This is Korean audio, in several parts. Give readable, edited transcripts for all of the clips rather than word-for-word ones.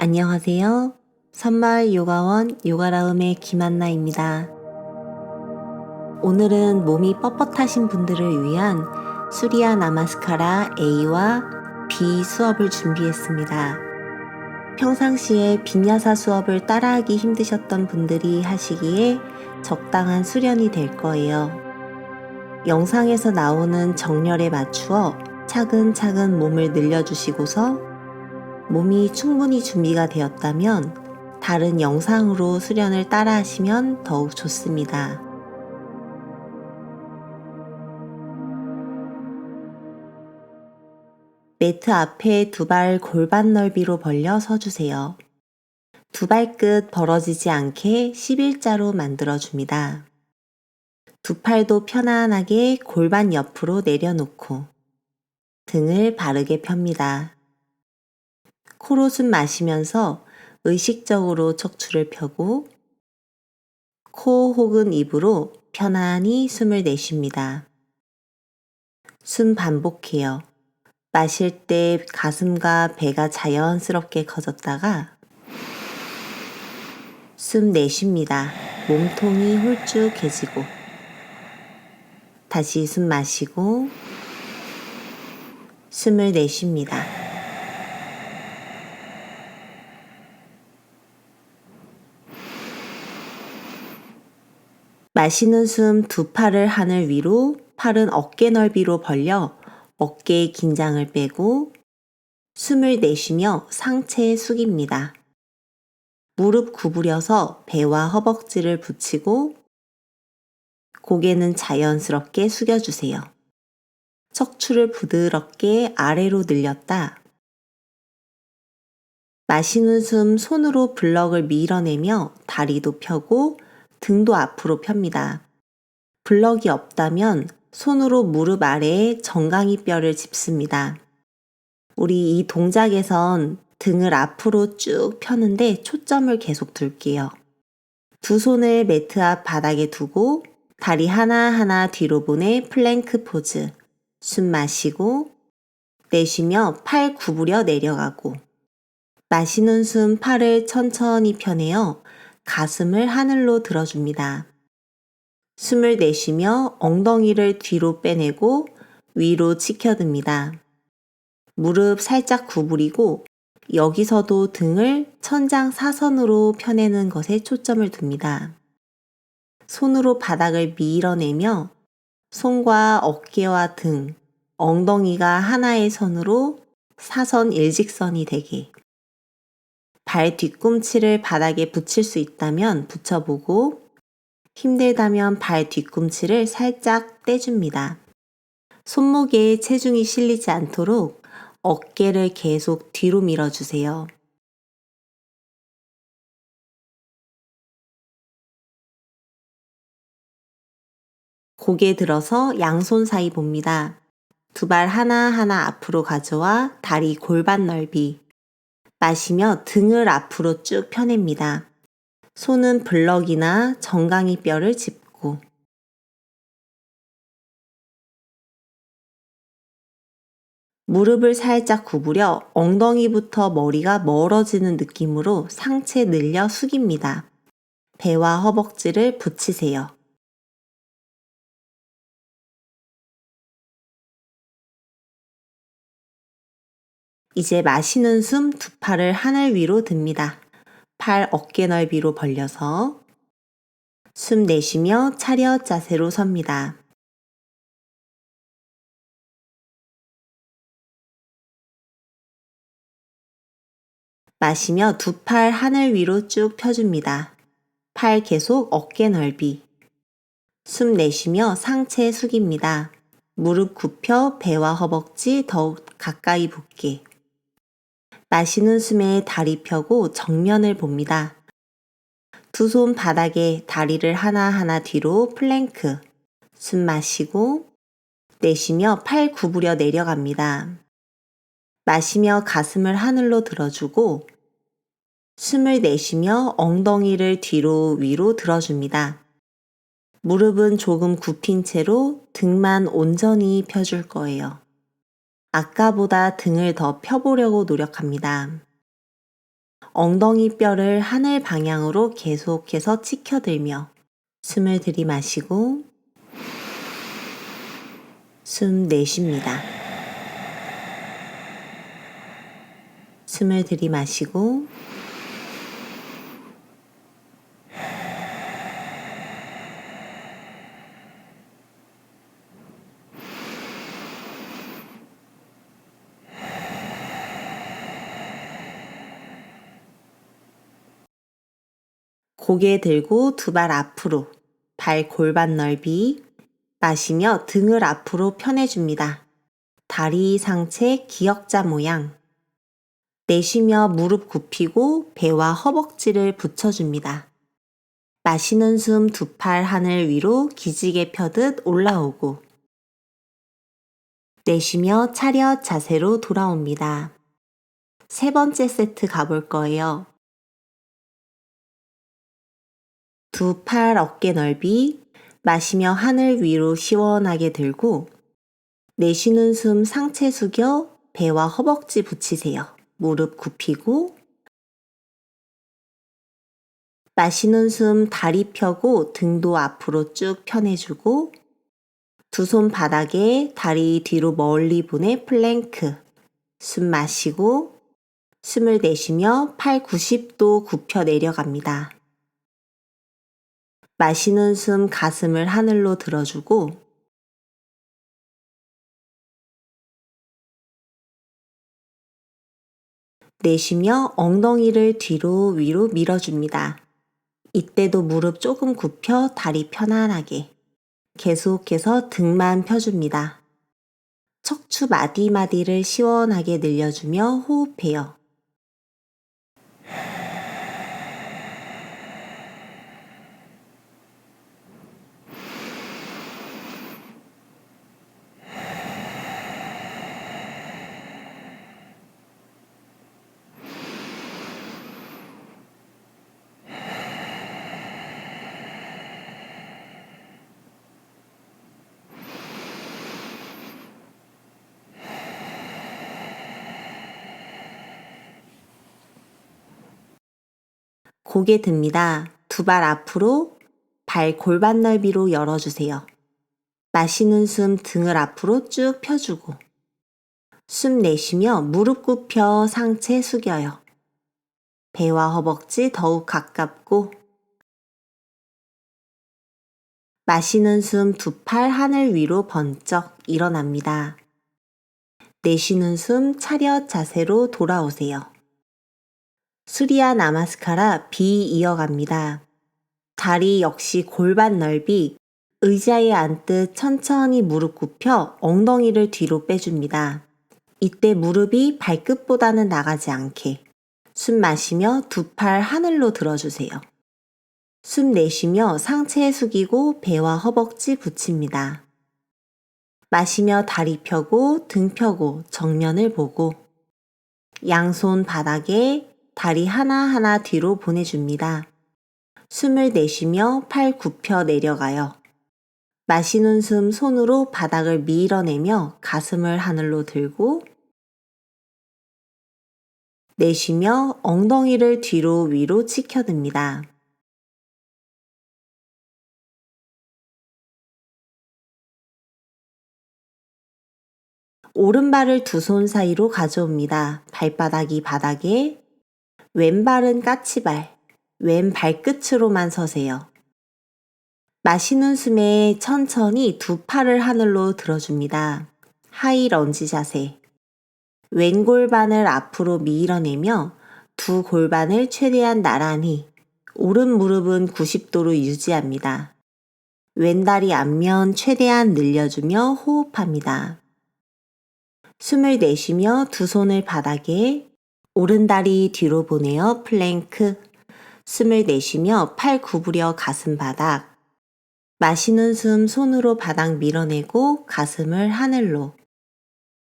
안녕하세요. 산마을 요가원 요가라움의 김한나입니다. 오늘은 몸이 뻣뻣하신 분들을 위한 수리야 나마스카라 A와 B 수업을 준비했습니다. 평상시에 빈야사 수업을 따라하기 힘드셨던 분들이 하시기에 적당한 수련이 될 거예요. 영상에서 나오는 정렬에 맞추어 차근차근 몸을 늘려주시고서 몸이 충분히 준비가 되었다면 다른 영상으로 수련을 따라 하시면 더욱 좋습니다. 매트 앞에 두 발 골반 넓이로 벌려 서주세요. 두 발끝 벌어지지 않게 11자로 만들어줍니다. 두 팔도 편안하게 골반 옆으로 내려놓고 등을 바르게 펴니다. 코로 숨 마시면서 의식적으로 척추를 펴고 코 혹은 입으로 편안히 숨을 내쉽니다. 숨 반복해요. 마실 때 가슴과 배가 자연스럽게 커졌다가 숨 내쉽니다. 몸통이 홀쭉해지고 다시 숨 마시고 숨을 내쉽니다. 마시는 숨 두 팔을 하늘 위로, 팔은 어깨 넓이로 벌려 어깨의 긴장을 빼고 숨을 내쉬며 상체 숙입니다. 무릎 구부려서 배와 허벅지를 붙이고 고개는 자연스럽게 숙여주세요. 척추를 부드럽게 아래로 늘렸다. 마시는 숨 손으로 블럭을 밀어내며 다리도 펴고 등도 앞으로 펴니다. 블럭이 없다면 손으로 무릎 아래에 정강이 뼈를 짚습니다. 우리 이 동작에선 등을 앞으로 쭉 펴는데 초점을 계속 둘게요. 두 손을 매트 앞 바닥에 두고 다리 하나하나 뒤로 보내 플랭크 포즈. 숨 마시고 내쉬며 팔 구부려 내려가고 마시는 숨 팔을 천천히 펴내어 가슴을 하늘로 들어줍니다. 숨을 내쉬며 엉덩이를 뒤로 빼내고 위로 치켜듭니다. 무릎 살짝 구부리고 여기서도 등을 천장 사선으로 펴내는 것에 초점을 둡니다. 손으로 바닥을 밀어내며 손과 어깨와 등, 엉덩이가 하나의 선으로 사선 일직선이 되게 발 뒤꿈치를 바닥에 붙일 수 있다면 붙여보고 힘들다면 발 뒤꿈치를 살짝 떼줍니다. 손목에 체중이 실리지 않도록 어깨를 계속 뒤로 밀어주세요. 고개 들어서 양손 사이 봅니다. 두 발 하나하나 앞으로 가져와 다리 골반 넓이. 마시며 등을 앞으로 쭉 펴냅니다. 손은 블럭이나 정강이 뼈를 짚고 무릎을 살짝 구부려 엉덩이부터 머리가 멀어지는 느낌으로 상체 늘려 숙입니다. 배와 허벅지를 붙이세요. 이제 마시는 숨 두 팔을 하늘 위로 듭니다. 팔 어깨 넓이로 벌려서 숨 내쉬며 차렷 자세로 섭니다. 마시며 두 팔 하늘 위로 쭉 펴줍니다. 팔 계속 어깨 넓이. 숨 내쉬며 상체 숙입니다. 무릎 굽혀 배와 허벅지 더욱 가까이 붙게. 마시는 숨에 다리 펴고 정면을 봅니다. 두 손 바닥에 다리를 하나하나 뒤로 플랭크. 숨 마시고 내쉬며 팔 구부려 내려갑니다. 마시며 가슴을 하늘로 들어주고 숨을 내쉬며 엉덩이를 뒤로 위로 들어줍니다. 무릎은 조금 굽힌 채로 등만 온전히 펴줄 거예요. 아까보다 등을 더 펴보려고 노력합니다. 엉덩이 뼈를 하늘 방향으로 계속해서 치켜들며 숨을 들이마시고 숨 내쉽니다. 숨을 들이마시고 고개 들고 두 발 앞으로, 발 골반 넓이, 마시며 등을 앞으로 펴내줍니다. 다리 상체 기역자 모양. 내쉬며 무릎 굽히고 배와 허벅지를 붙여줍니다. 마시는 숨 두 팔 하늘 위로 기지개 펴듯 올라오고 내쉬며 차렷 자세로 돌아옵니다. 세 번째 세트 가볼 거예요. 두 팔 어깨 넓이, 마시며 하늘 위로 시원하게 들고 내쉬는 숨 상체 숙여 배와 허벅지 붙이세요. 무릎 굽히고 마시는 숨 다리 펴고 등도 앞으로 쭉 펴내주고 두 손 바닥에 다리 뒤로 멀리 보내 플랭크. 숨 마시고 숨을 내쉬며 팔 90도 굽혀 내려갑니다. 마시는 숨 가슴을 하늘로 들어주고 내쉬며 엉덩이를 뒤로 위로 밀어줍니다. 이때도 무릎 조금 굽혀 다리 편안하게 계속해서 등만 펴줍니다. 척추 마디마디를 시원하게 늘려주며 호흡해요. 고개 듭니다. 두 발 앞으로, 발 골반 넓이로 열어주세요. 마시는 숨 등을 앞으로 쭉 펴주고 숨 내쉬며 무릎 굽혀 상체 숙여요. 배와 허벅지 더욱 가깝고 마시는 숨 두 팔 하늘 위로 번쩍 일어납니다. 내쉬는 숨 차렷 자세로 돌아오세요. 수리야 나마스카라 B 이어갑니다. 다리 역시 골반 넓이, 의자에 앉듯 천천히 무릎 굽혀 엉덩이를 뒤로 빼줍니다. 이때 무릎이 발끝보다는 나가지 않게 숨 마시며 두 팔 하늘로 들어주세요. 숨 내쉬며 상체 숙이고 배와 허벅지 붙입니다. 마시며 다리 펴고 등 펴고 정면을 보고 양손 바닥에 다리 하나하나 뒤로 보내줍니다. 숨을 내쉬며 팔 굽혀 내려가요. 마시는 숨 손으로 바닥을 밀어내며 가슴을 하늘로 들고 내쉬며 엉덩이를 뒤로 위로 치켜듭니다. 오른발을 두 손 사이로 가져옵니다. 발바닥이 바닥에, 왼발은 까치발, 왼 발끝으로만 서세요. 마시는 숨에 천천히 두 팔을 하늘로 들어줍니다. 하이 런지 자세. 왼 골반을 앞으로 밀어내며 두 골반을 최대한 나란히, 오른 무릎은 90도로 유지합니다. 왼다리 앞면 최대한 늘려주며 호흡합니다. 숨을 내쉬며 두 손을 바닥에, 오른다리 뒤로 보내어 플랭크. 숨을 내쉬며 팔 구부려 가슴 바닥. 마시는 숨 손으로 바닥 밀어내고 가슴을 하늘로.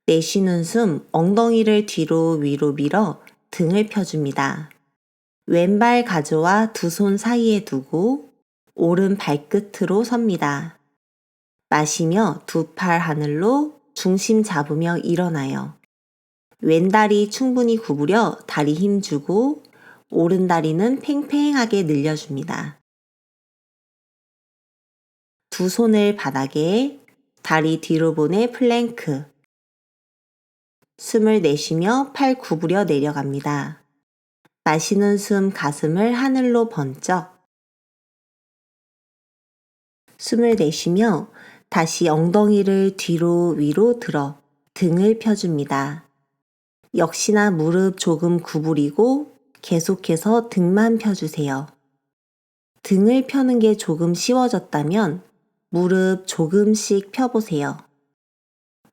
내쉬는 숨 엉덩이를 뒤로 위로 밀어 등을 펴줍니다. 왼발 가져와 두 손 사이에 두고 오른 발끝으로 섭니다. 마시며 두 팔 하늘로 중심 잡으며 일어나요. 왼다리 충분히 구부려 다리 힘주고 오른다리는 팽팽하게 늘려줍니다. 두 손을 바닥에, 다리 뒤로 보내 플랭크. 숨을 내쉬며 팔 구부려 내려갑니다. 마시는 숨 가슴을 하늘로 번쩍. 숨을 내쉬며 다시 엉덩이를 뒤로 위로 들어 등을 펴줍니다. 역시나 무릎 조금 구부리고 계속해서 등만 펴주세요. 등을 펴는 게 조금 쉬워졌다면 무릎 조금씩 펴보세요.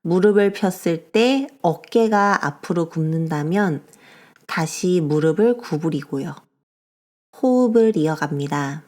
무릎을 폈을 때 어깨가 앞으로 굽는다면 다시 무릎을 구부리고요. 호흡을 이어갑니다.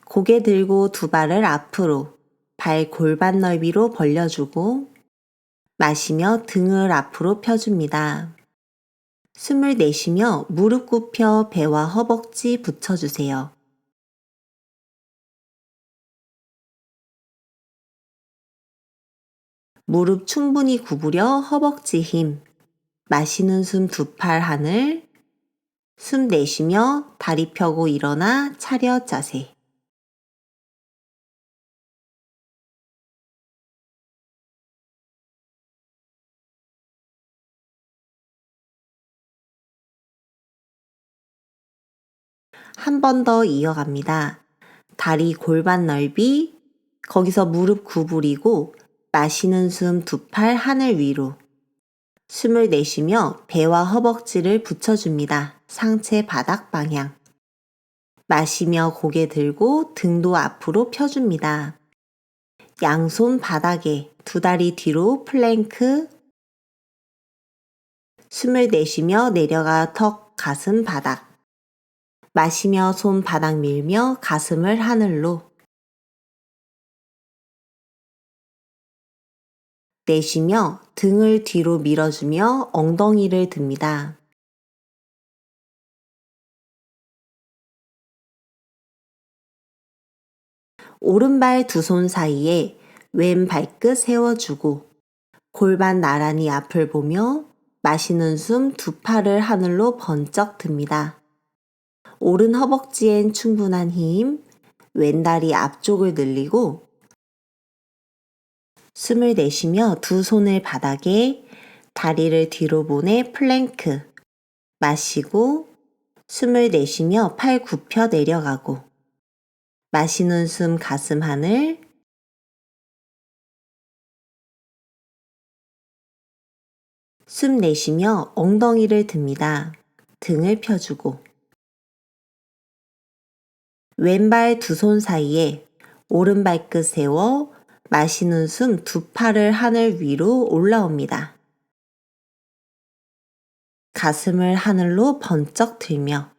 고개 들고 두 발을 앞으로, 발 골반 넓이로 벌려주고 마시며 등을 앞으로 펴줍니다. 숨을 내쉬며 무릎 굽혀 배와 허벅지 붙여주세요. 무릎 충분히 구부려 허벅지 힘. 마시는 숨 두 팔 하늘. 숨 내쉬며 다리 펴고 일어나 차렷 자세. 한 번 더 이어갑니다. 다리 골반 넓이, 거기서 무릎 구부리고 마시는 숨 두 팔 하늘 위로. 숨을 내쉬며 배와 허벅지를 붙여줍니다. 상체 바닥 방향. 마시며 고개 들고 등도 앞으로 펴줍니다. 양손 바닥에, 두 다리 뒤로 플랭크. 숨을 내쉬며 내려가 턱, 가슴 바닥. 마시며 손 바닥 밀며 가슴을 하늘로. 내쉬며 등을 뒤로 밀어주며 엉덩이를 듭니다. 오른발 두 손 사이에 왼 발끝 세워주고 골반 나란히 앞을 보며 마시는 숨 두 팔을 하늘로 번쩍 듭니다. 오른 허벅지엔 충분한 힘, 왼다리 앞쪽을 늘리고 숨을 내쉬며 두 손을 바닥에, 다리를 뒤로 보내 플랭크. 마시고 숨을 내쉬며 팔 굽혀 내려가고 마시는 숨 가슴 하늘. 숨 내쉬며 엉덩이를 듭니다. 등을 펴주고 왼발 두 손 사이에 오른 발끝 세워 마시는 숨 두 팔을 하늘 위로 올라옵니다. 가슴을 하늘로 번쩍 들며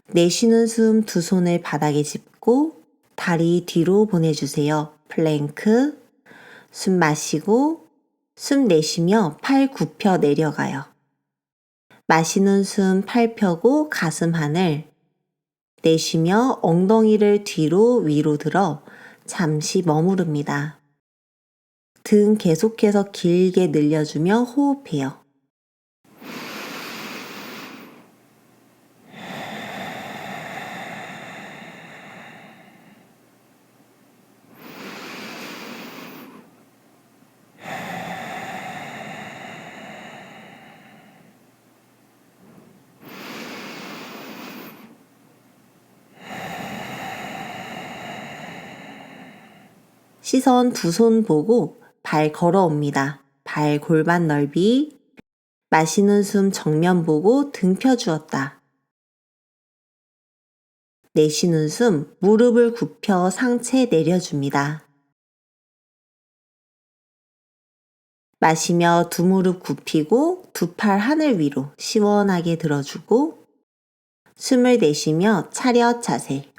내쉬는 숨 두 손을 바닥에 짚고 다리 뒤로 보내주세요. 플랭크. 숨 마시고 숨 내쉬며 팔 굽혀 내려가요. 마시는 숨 팔 펴고 가슴 하늘. 내쉬며 엉덩이를 뒤로 위로 들어 잠시 머무릅니다. 등 계속해서 길게 늘려주며 호흡해요. 시선 두 손 보고 발 걸어옵니다. 발 골반 넓이. 마시는 숨 정면 보고 등 펴주었다. 내쉬는 숨 무릎을 굽혀 상체 내려줍니다. 마시며 두 무릎 굽히고 두 팔 하늘 위로 시원하게 들어주고 숨을 내쉬며 차렷 자세.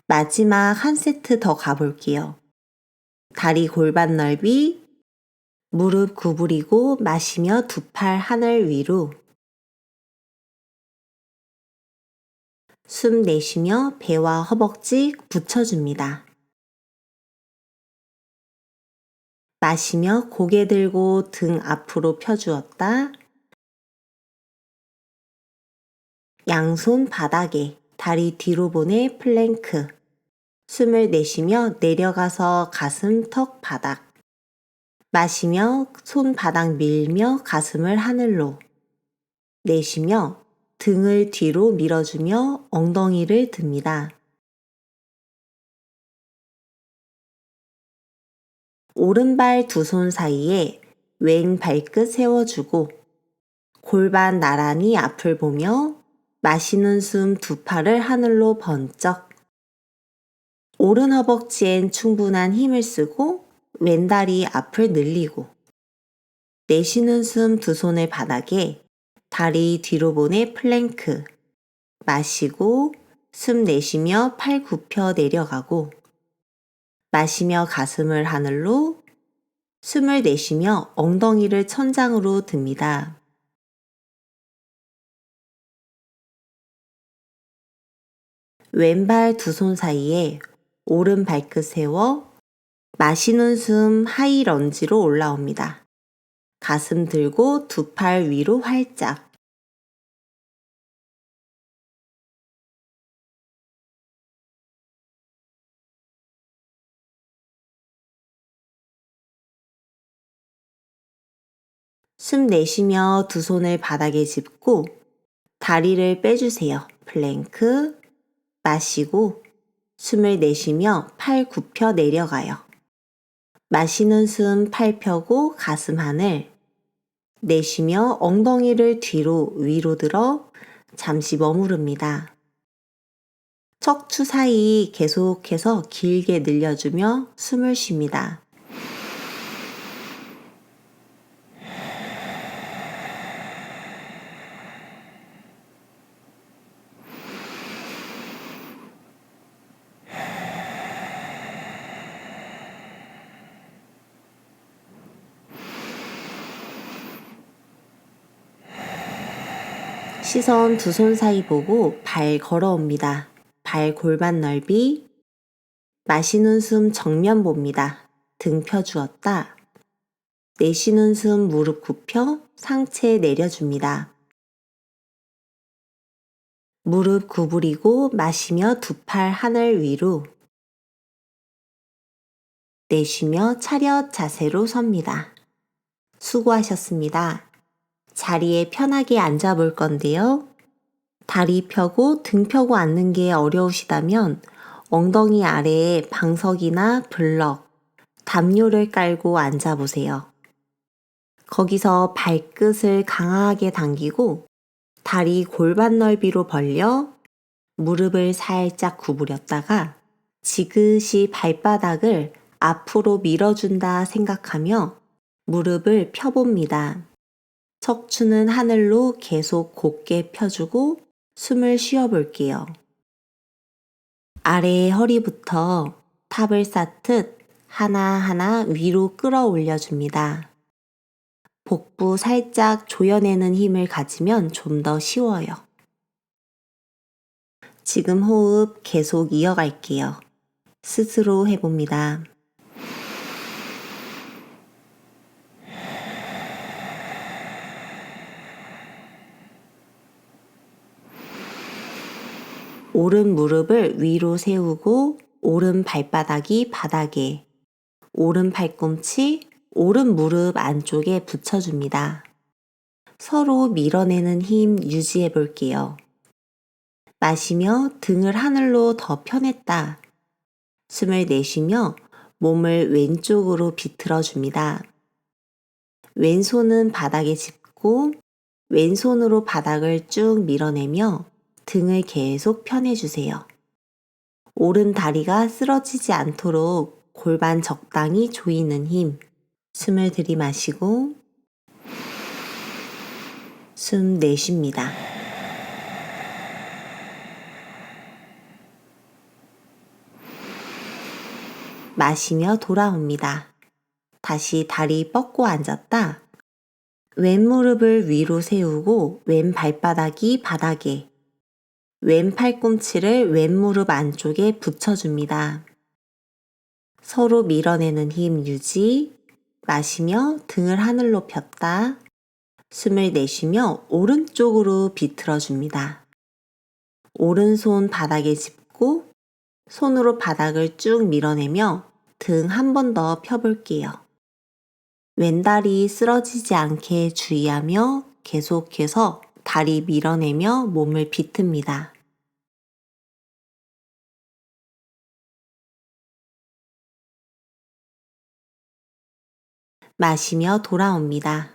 마지막 한 세트 더 가볼게요. 다리 골반 넓이, 무릎 구부리고 마시며 두 팔 하늘 위로. 숨 내쉬며 배와 허벅지 붙여줍니다. 마시며 고개 들고 등 앞으로 펴주었다. 양손 바닥에 다리 뒤로 보내 플랭크. 숨을 내쉬며 내려가서 가슴 턱 바닥. 마시며 손 바닥 밀며 가슴을 하늘로. 내쉬며 등을 뒤로 밀어주며 엉덩이를 듭니다. 오른발 두 손 사이에 왼 발끝 세워주고 골반 나란히 앞을 보며 마시는 숨 두 팔을 하늘로 번쩍. 오른 허벅지엔 충분한 힘을 쓰고 왼다리 앞을 늘리고 내쉬는 숨 두 손을 바닥에 다리 뒤로 보내 플랭크. 마시고 숨 내쉬며 팔 굽혀 내려가고 마시며 가슴을 하늘로 숨을 내쉬며 엉덩이를 천장으로 듭니다. 왼발 두 손 사이에 오른 발끝 세워 마시는 숨 하이 런지로 올라옵니다. 가슴 들고 두 팔 위로 활짝. 숨 내쉬며 두 손을 바닥에 짚고 다리를 빼주세요. 플랭크. 마시고 숨을 내쉬며 팔 굽혀 내려가요. 마시는 숨 팔 펴고 가슴 하늘. 내쉬며 엉덩이를 뒤로 위로 들어 잠시 머무릅니다. 척추 사이 계속해서 길게 늘려주며 숨을 쉽니다. 시선 두 손 사이 보고 발 걸어옵니다. 발 골반 넓이. 마시는 숨 정면 봅니다. 등 펴주었다. 내쉬는 숨 무릎 굽혀 상체 내려줍니다. 무릎 구부리고 마시며 두 팔 하늘 위로. 내쉬며 차렷 자세로 섭니다. 수고하셨습니다. 자리에 편하게 앉아 볼 건데요. 다리 펴고 등 펴고 앉는 게 어려우시다면 엉덩이 아래에 방석이나 블럭, 담요를 깔고 앉아 보세요. 거기서 발끝을 강하게 당기고 다리 골반 넓이로 벌려 무릎을 살짝 구부렸다가 지그시 발바닥을 앞으로 밀어준다 생각하며 무릎을 펴봅니다. 척추는 하늘로 계속 곧게 펴주고 숨을 쉬어볼게요. 아래의 허리부터 탑을 쌓듯 하나하나 위로 끌어올려줍니다. 복부 살짝 조여내는 힘을 가지면 좀 더 쉬워요. 지금 호흡 계속 이어갈게요. 스스로 해봅니다. 오른 무릎을 위로 세우고 오른 발바닥이 바닥에, 오른 팔꿈치, 오른 무릎 안쪽에 붙여줍니다. 서로 밀어내는 힘 유지해 볼게요. 마시며 등을 하늘로 더 펴냈다. 숨을 내쉬며 몸을 왼쪽으로 비틀어 줍니다. 왼손은 바닥에 짚고 왼손으로 바닥을 쭉 밀어내며 등을 계속 펴내주세요. 오른 다리가 쓰러지지 않도록 골반 적당히 조이는 힘. 숨을 들이마시고 숨 내쉽니다. 마시며 돌아옵니다. 다시 다리 뻗고 앉았다. 왼 무릎을 위로 세우고 왼 발바닥이 바닥에, 왼 팔꿈치를 왼 무릎 안쪽에 붙여줍니다. 서로 밀어내는 힘 유지. 마시며 등을 하늘로 폈다. 숨을 내쉬며 오른쪽으로 비틀어줍니다. 오른손 바닥에 짚고 손으로 바닥을 쭉 밀어내며 등 한 번 더 펴볼게요. 왼다리 쓰러지지 않게 주의하며 계속해서 다리 밀어내며 몸을 비틉니다. 마시며 돌아옵니다.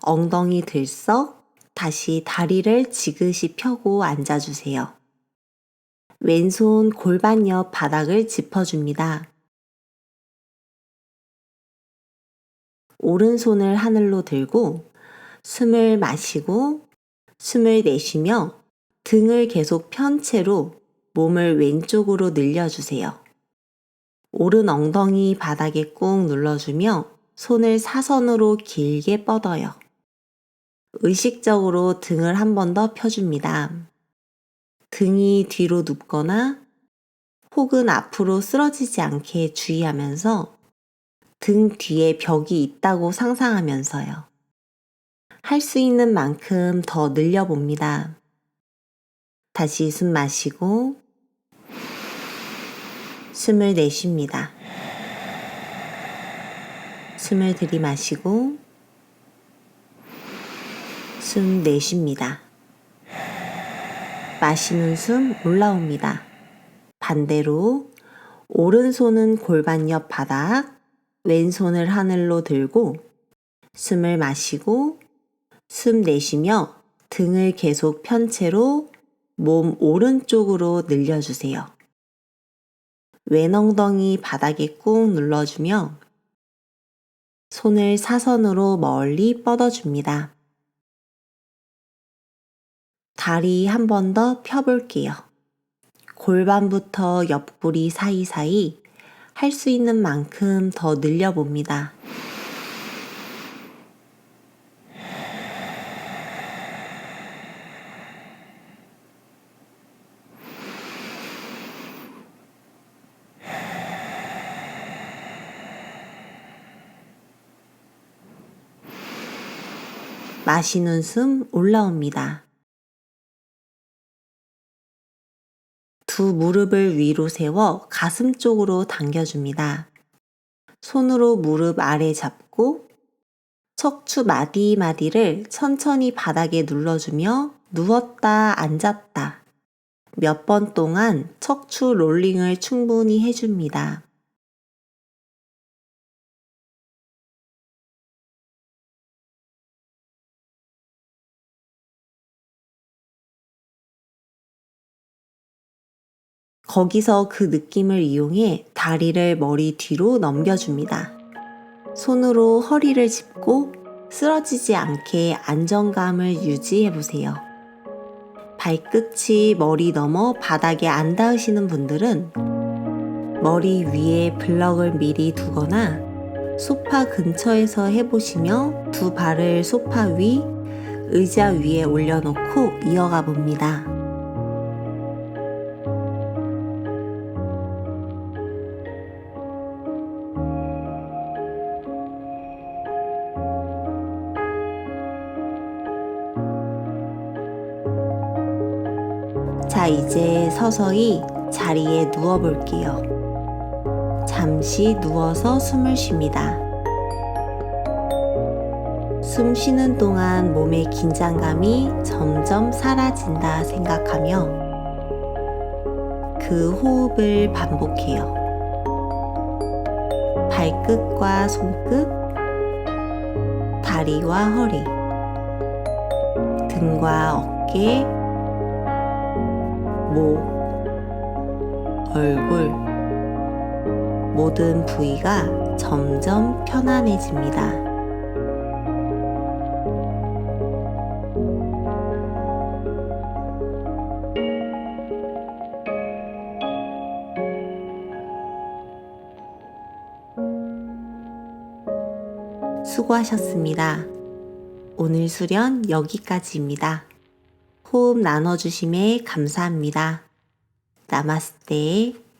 엉덩이 들썩, 다시 다리를 지그시 펴고 앉아주세요. 왼손 골반 옆 바닥을 짚어줍니다. 오른손을 하늘로 들고 숨을 마시고 숨을 내쉬며 등을 계속 편 채로 몸을 왼쪽으로 늘려주세요. 오른 엉덩이 바닥에 꾹 눌러주며 손을 사선으로 길게 뻗어요. 의식적으로 등을 한 번 더 펴줍니다. 등이 뒤로 눕거나 혹은 앞으로 쓰러지지 않게 주의하면서 등 뒤에 벽이 있다고 상상하면서요. 할 수 있는 만큼 더 늘려봅니다. 다시 숨 마시고 숨을 내쉽니다. 숨을 들이마시고 숨 내쉽니다. 마시는 숨 올라옵니다. 반대로 오른손은 골반 옆 바닥, 왼손을 하늘로 들고 숨을 마시고 숨 내쉬며 등을 계속 편 채로 몸 오른쪽으로 늘려주세요. 왼 엉덩이 바닥에 꾹 눌러주며 손을 사선으로 멀리 뻗어줍니다. 다리 한 번 더 펴볼게요. 골반부터 옆구리 사이사이 할 수 있는 만큼 더 늘려봅니다. 마시는 숨 올라옵니다. 두 무릎을 위로 세워 가슴 쪽으로 당겨줍니다. 손으로 무릎 아래 잡고 척추 마디마디를 천천히 바닥에 눌러주며 누웠다 앉았다. 몇 번 동안 척추 롤링을 충분히 해줍니다. 거기서 그 느낌을 이용해 다리를 머리 뒤로 넘겨줍니다. 손으로 허리를 짚고 쓰러지지 않게 안정감을 유지해보세요. 발끝이 머리 넘어 바닥에 안 닿으시는 분들은 머리 위에 블럭을 미리 두거나 소파 근처에서 해보시며 두 발을 소파 위, 의자 위에 올려놓고 이어가 봅니다. 자, 이제 서서히 자리에 누워볼게요. 잠시 누워서 숨을 쉽니다. 숨 쉬는 동안 몸의 긴장감이 점점 사라진다 생각하며 그 호흡을 반복해요. 발끝과 손끝, 다리와 허리, 등과 어깨, 목, 얼굴, 모든 부위가 점점 편안해집니다. 수고하셨습니다. 오늘 수련 여기까지입니다. 호흡 나눠주심에 감사합니다. 나마스테.